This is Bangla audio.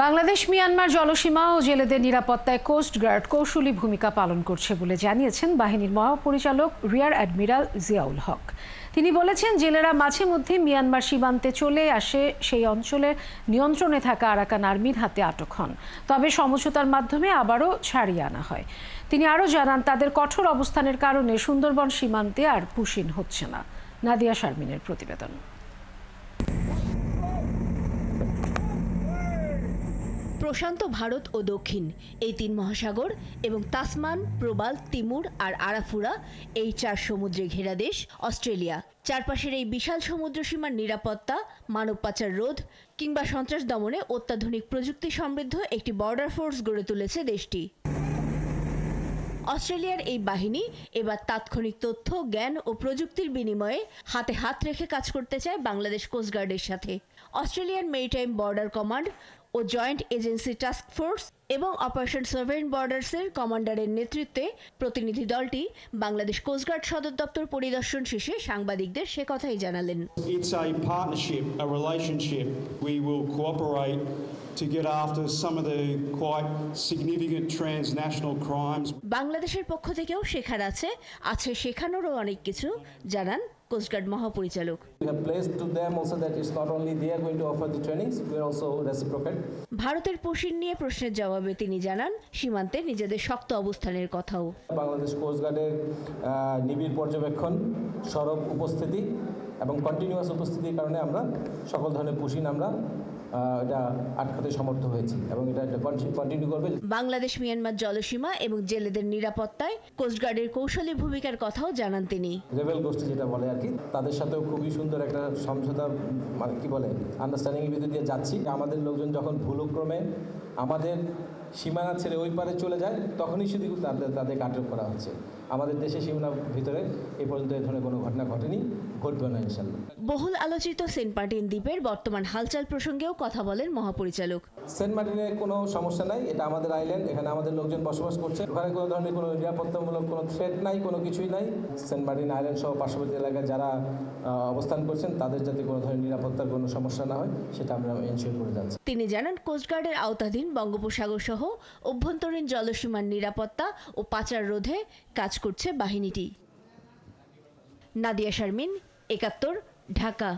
বাংলাদেশ মিয়ানমার জলসীমা ও জেলেদের নিরাপত্তায় কোস্ট গার্ড কৌশলী ভূমিকা পালন করছে বলে জানিয়েছেন বাহিনীর মহাপরিচালক রিয়ার অ্যাডমিরাল জিয়াউল হক। তিনি বলেছেন, জেলেরা মাঝে মধ্যে মিয়ানমার সীমান্তে চলে আসে সেই অঞ্চলের নিয়ন্ত্রণে থাকা আরাকান আর্মির হাতে আটক হন, তবে সমঝোতার মাধ্যমে আবারও ছাড়িয়ে আনা হয়। তিনি আরও জানান, তাদের কঠোর অবস্থানের কারণে সুন্দরবন সীমান্তে আর পুশিন হচ্ছে না। নাদিয়া শারমিনের প্রতিবেদন। প্রশান্ত ভারত ও দক্ষিণ এই তিন মহাসাগর এবং তাসমান, প্রবাল, তিমুর আর আরাফুরা এই চার সমুদ্রে ঘেরা দেশ অস্ট্রেলিয়া। চারপাশের এই বিশাল সমুদ্র সীমার নিরাপত্তা, মানব পাচার রোধ কিংবা সন্ত্রাস দমনে অত্যাধুনিক প্রযুক্তি সমৃদ্ধ একটি বর্ডার ফোর্স গড়ে তুলেছে দেশটি। অস্ট্রেলিয়ার এই বাহিনী এবার তাৎক্ষণিক তথ্য, জ্ঞান ও প্রযুক্তির বিনিময়ে হাতে হাত রেখে কাজ করতে চায় বাংলাদেশ কোস্টগার্ডের সাথে। অস্ট্রেলিয়ান মেরিটাইম বর্ডার কমান্ড ও জয়েন্ট এজেন্সি টাস্ক ফোর্স এবং অপারেশন সার্ভেইলেন্স বর্ডার্সের কমান্ডারের নেতৃত্বে প্রতিনিধি দলটি বাংলাদেশ কোস্টগার্ড সদর দপ্তর পরিদর্শন শেষে সাংবাদিকদের সে কথাই জানালেন। It's a partnership, a relationship. We will cooperate to get after some of the quite significant transnational crimes. বাংলাদেশের পক্ষ থেকেও শেখার আছে শেখানোরও অনেক কিছু, জানান কোস্টগার্ড মহাপরিচালক। We have placed to them also that it's not only they are going to offer the trainings, we are also reciprocate. ভারতের পুশিন নিয়ে প্রশ্নের জবাবে তিনি জানান, সীমান্তে নিজেদের শক্ত অবস্থানের কথাও। বাংলাদেশ কোস্টগার্ডের নিবিড় পর্যবেক্ষণ, সরব উপস্থিতি এবং কন্টিনিউয়াস উপস্থিতির কারণে আমরা সকল ধরনের পুশিন আমরা এটা আটকাতে সমর্থ হয়েছি এবং এটা কন্টিনিউ করবে। বাংলাদেশ মিয়ানমার জলসীমা এবং জেলেদের নিরাপত্তায় কোস্টগার্ডের কৌশলী ভূমিকার কথাও জানান তিনি। রেবেল গোষ্ঠী যেটা বলে আর কি, তাদের সাথেও খুবই সুন্দর একটা সমঝোতা, মানে কি বলে, আন্ডারস্ট্যান্ডিং এর ভিতর দিয়ে যাচ্ছি। আমাদের লোকজন যখন ভুলক্রমে আমাদের সীমানা ছেড়ে ওই পারে চলে যায়, তখনই শুধু তাদেরকে আটক করা হচ্ছে। আমাদের দেশে সীমানার ভিতরে এই পর্যন্ত এই ধরনের কোনো ঘটনা ঘটেনি, ঘটবে না ইনশাল্লাহ। বহুল আলোচিত সেন্ট মার্টিন দ্বীপের বর্তমান হালচাল প্রসঙ্গেও কথা বলেন মহাপরিচালক। সেন্ট মার্টিনে কোনো সমস্যা নাই, এটা আমাদের আইল্যান্ড, এখানে আমাদের লোকজন বসবাস করছে, ওখানে কোনো ধরনের কোনো নিরাপত্তামূলক কোনো থ্রেট নাই, কোনো কিছুই নাই। সেন্ট মার্টিন আইল্যান্ড সহ পার্শ্ববর্তী এলাকায় যারা অবস্থান করছেন তাদের যাতে কোনো ধরনের নিরাপত্তার কোনো সমস্যা না হয় সেটা আমরা এনশিওর করে যাচ্ছি। তিনি জানান, কোস্টগার্ডের আওতাধীন বঙ্গোপসাগর সহ অভ্যন্তরীণ জলসীমার নিরাপত্তা ও পাচার রোধে কাজ করছে বাহিনীটি। নাদিয়া শারমিন, ৭১, ঢাকা।